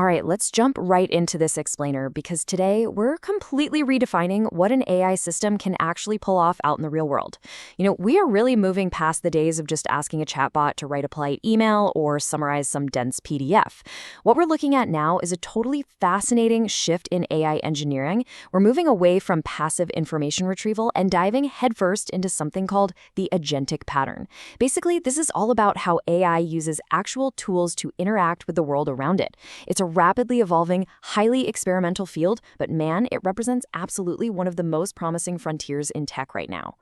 All right, let's jump right into this explainer because today we're completely redefining what an AI system can actually pull off out in the real world. We are really moving past the days of just asking a chatbot to write a polite email or summarize some dense PDF. What we're looking at now is a totally fascinating shift in AI engineering. We're moving away from passive information retrieval and diving headfirst into something called the Agentic Pattern. Basically, this is all about how AI uses actual tools to interact with the world around it. It's a rapidly evolving, highly experimental field, but man, it represents absolutely one of the most promising frontiers in tech right now.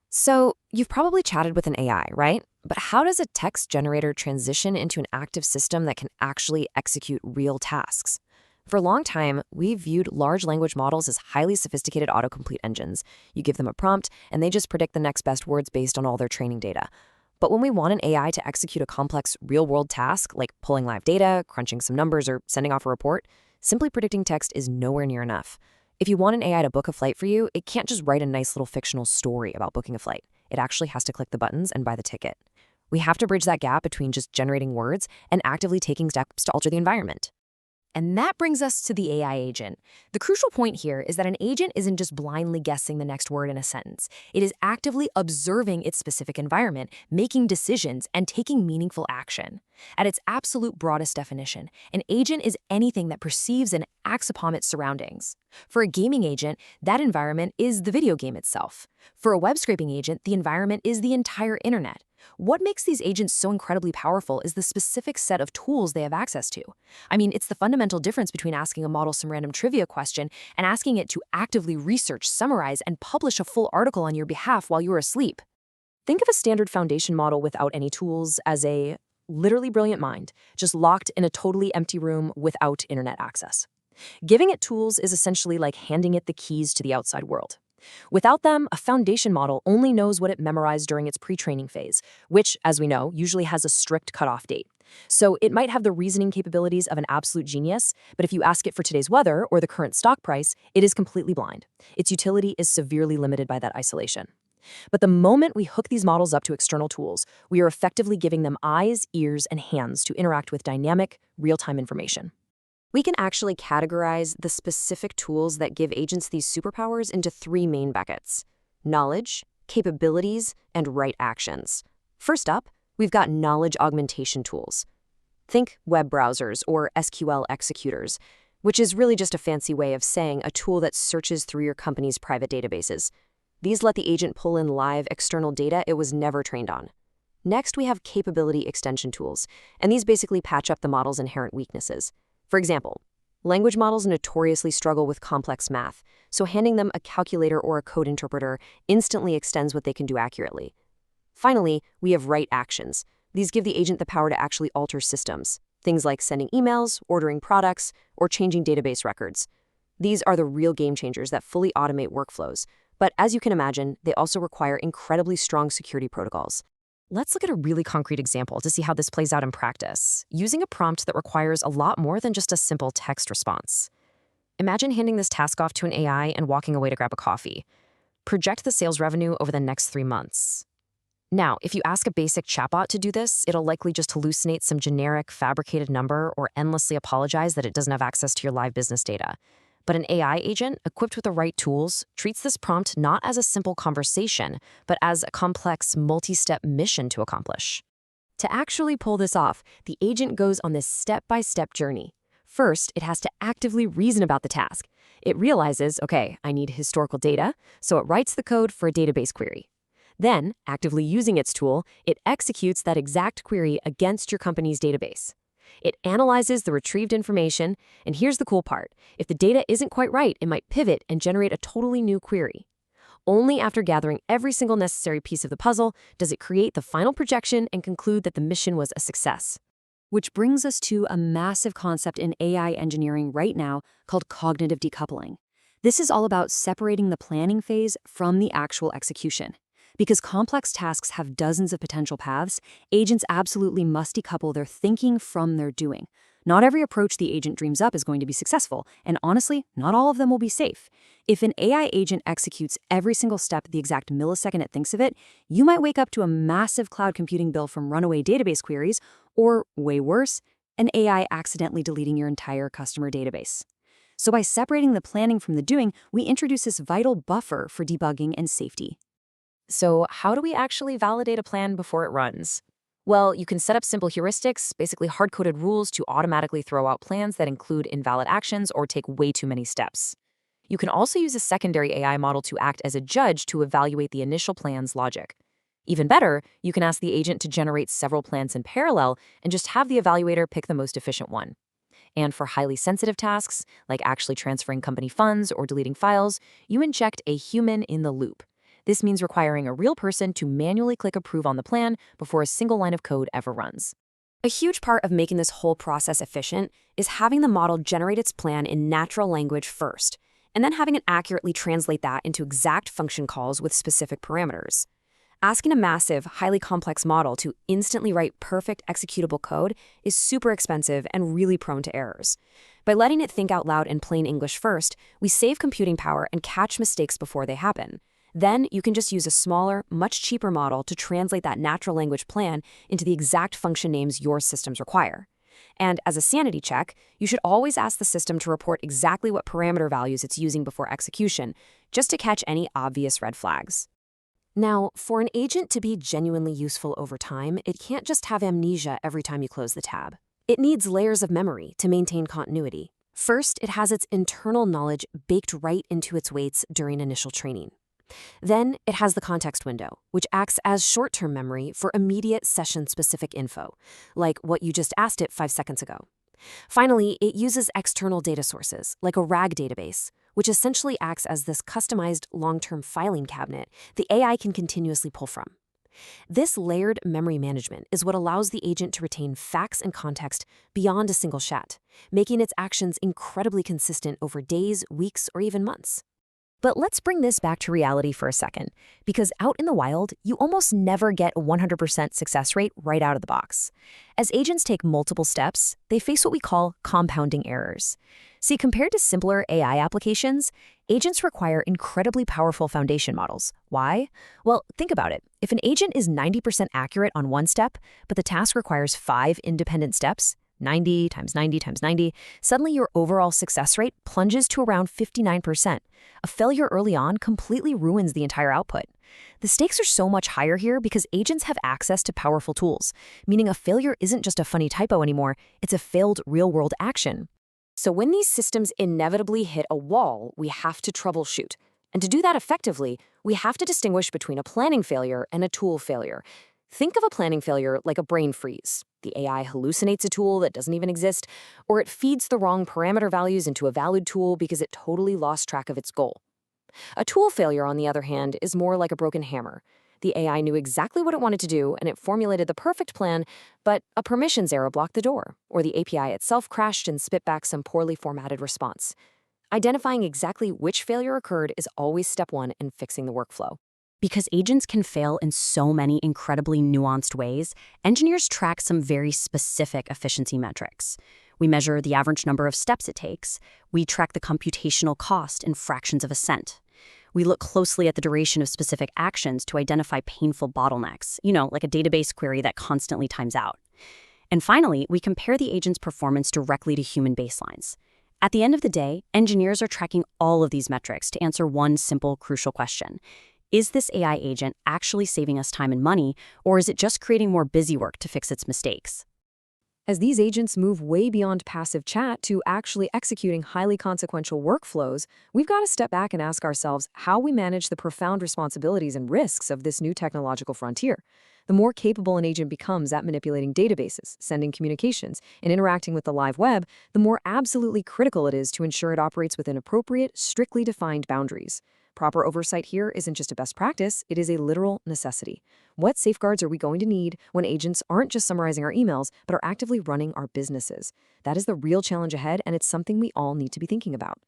So, you've probably chatted with an AI, right? But how does a text generator transition into an active system that can actually execute real tasks? For a long time, we viewed large language models as highly sophisticated autocomplete engines. You give them a prompt, and they just predict the next best words based on all their training data. But when we want an AI to execute a complex real-world task, like pulling live data, crunching some numbers, or sending off a report, simply predicting text is nowhere near enough. If you want an AI to book a flight for you, it can't just write a nice little fictional story about booking a flight. It actually has to click the buttons and buy the ticket. We have to bridge that gap between just generating words and actively taking steps to alter the environment. And that brings us to the AI agent. The crucial point here is that an agent isn't just blindly guessing the next word in a sentence. It is actively observing its specific environment, making decisions, and taking meaningful action. At its absolute broadest definition, an agent is anything that perceives and acts upon its surroundings. For a gaming agent, that environment is the video game itself. For a web scraping agent, the environment is the entire internet. What makes these agents so incredibly powerful is the specific set of tools they have access to. It's the fundamental difference between asking a model some random trivia question and asking it to actively research, summarize, and publish a full article on your behalf while you're asleep. Think of a standard foundation model without any tools as a literally brilliant mind, just locked in a totally empty room without internet access. Giving it tools is essentially like handing it the keys to the outside world. Without them, a foundation model only knows what it memorized during its pre-training phase, which, as we know, usually has a strict cutoff date. So it might have the reasoning capabilities of an absolute genius, but if you ask it for today's weather or the current stock price, it is completely blind. Its utility is severely limited by that isolation. But the moment we hook these models up to external tools, we are effectively giving them eyes, ears, and hands to interact with dynamic, real-time information. We can actually categorize the specific tools that give agents these superpowers into three main buckets: knowledge, capabilities, and right actions. First up, we've got knowledge augmentation tools. Think web browsers or SQL executors, which is really just a fancy way of saying a tool that searches through your company's private databases. These let the agent pull in live external data it was never trained on. Next, we have capability extension tools, and these basically patch up the model's inherent weaknesses. For example, language models notoriously struggle with complex math, so handing them a calculator or a code interpreter instantly extends what they can do accurately. Finally, we have right actions. These give the agent the power to actually alter systems, things like sending emails, ordering products, or changing database records. These are the real game changers that fully automate workflows, but as you can imagine, they also require incredibly strong security protocols. Let's look at a really concrete example to see how this plays out in practice, using a prompt that requires a lot more than just a simple text response. Imagine handing this task off to an AI and walking away to grab a coffee. Project the sales revenue over the next 3 months. Now, if you ask a basic chatbot to do this, it'll likely just hallucinate some generic, fabricated number or endlessly apologize that it doesn't have access to your live business data. But an AI agent, equipped with the right tools, treats this prompt not as a simple conversation, but as a complex, multi-step mission to accomplish. To actually pull this off, the agent goes on this step-by-step journey. First, it has to actively reason about the task. It realizes, okay, I need historical data, so it writes the code for a database query. Then, actively using its tool, it executes that exact query against your company's database. It analyzes the retrieved information, and here's the cool part. If the data isn't quite right, it might pivot and generate a totally new query. Only after gathering every single necessary piece of the puzzle does it create the final projection and conclude that the mission was a success. Which brings us to a massive concept in AI engineering right now called cognitive decoupling. This is all about separating the planning phase from the actual execution. Because complex tasks have dozens of potential paths, agents absolutely must decouple their thinking from their doing. Not every approach the agent dreams up is going to be successful, and honestly, not all of them will be safe. If an AI agent executes every single step the exact millisecond it thinks of it, you might wake up to a massive cloud computing bill from runaway database queries, or, way worse, an AI accidentally deleting your entire customer database. So by separating the planning from the doing, we introduce this vital buffer for debugging and safety. So how do we actually validate a plan before it runs? Well, you can set up simple heuristics, basically hard-coded rules to automatically throw out plans that include invalid actions or take way too many steps. You can also use a secondary AI model to act as a judge to evaluate the initial plan's logic. Even better, you can ask the agent to generate several plans in parallel and just have the evaluator pick the most efficient one. And for highly sensitive tasks, like actually transferring company funds or deleting files, you inject a human in the loop. This means requiring a real person to manually click approve on the plan before a single line of code ever runs. A huge part of making this whole process efficient is having the model generate its plan in natural language first, and then having it accurately translate that into exact function calls with specific parameters. Asking a massive, highly complex model to instantly write perfect executable code is super expensive and really prone to errors. By letting it think out loud in plain English first, we save computing power and catch mistakes before they happen. Then you can just use a smaller, much cheaper model to translate that natural language plan into the exact function names your systems require. And as a sanity check, you should always ask the system to report exactly what parameter values it's using before execution, just to catch any obvious red flags. Now, for an agent to be genuinely useful over time, it can't just have amnesia every time you close the tab. It needs layers of memory to maintain continuity. First, it has its internal knowledge baked right into its weights during initial training. Then, it has the context window, which acts as short-term memory for immediate session-specific info, like what you just asked it 5 seconds ago. Finally, it uses external data sources, like a RAG database, which essentially acts as this customized long-term filing cabinet the AI can continuously pull from. This layered memory management is what allows the agent to retain facts and context beyond a single chat, making its actions incredibly consistent over days, weeks, or even months. But let's bring this back to reality for a second, because out in the wild, you almost never get a 100% success rate right out of the box. As agents take multiple steps, they face what we call compounding errors. See, compared to simpler AI applications, agents require incredibly powerful foundation models. Why? Well, think about it. If an agent is 90% accurate on one step, but the task requires 5 independent steps, 90 times 90 times 90, suddenly your overall success rate plunges to around 59%. A failure early on completely ruins the entire output. The stakes are so much higher here because agents have access to powerful tools, meaning a failure isn't just a funny typo anymore, it's a failed real-world action. So when these systems inevitably hit a wall, we have to troubleshoot. And to do that effectively, we have to distinguish between a planning failure and a tool failure. Think of a planning failure like a brain freeze. The AI hallucinates a tool that doesn't even exist, or it feeds the wrong parameter values into a valid tool because it totally lost track of its goal. A tool failure, on the other hand, is more like a broken hammer. The AI knew exactly what it wanted to do, and it formulated the perfect plan, but a permissions error blocked the door, or the API itself crashed and spit back some poorly formatted response. Identifying exactly which failure occurred is always step one in fixing the workflow. Because agents can fail in so many incredibly nuanced ways, engineers track some very specific efficiency metrics. We measure the average number of steps it takes. We track the computational cost in fractions of a cent. We look closely at the duration of specific actions to identify painful bottlenecks, like a database query that constantly times out. And finally, we compare the agent's performance directly to human baselines. At the end of the day, engineers are tracking all of these metrics to answer one simple, crucial question. Is this AI agent actually saving us time and money, or is it just creating more busy work to fix its mistakes? As these agents move way beyond passive chat to actually executing highly consequential workflows, we've got to step back and ask ourselves how we manage the profound responsibilities and risks of this new technological frontier. The more capable an agent becomes at manipulating databases, sending communications, and interacting with the live web, the more absolutely critical it is to ensure it operates within appropriate, strictly defined boundaries. Proper oversight here isn't just a best practice, it is a literal necessity. What safeguards are we going to need when agents aren't just summarizing our emails, but are actively running our businesses? That is the real challenge ahead, and it's something we all need to be thinking about.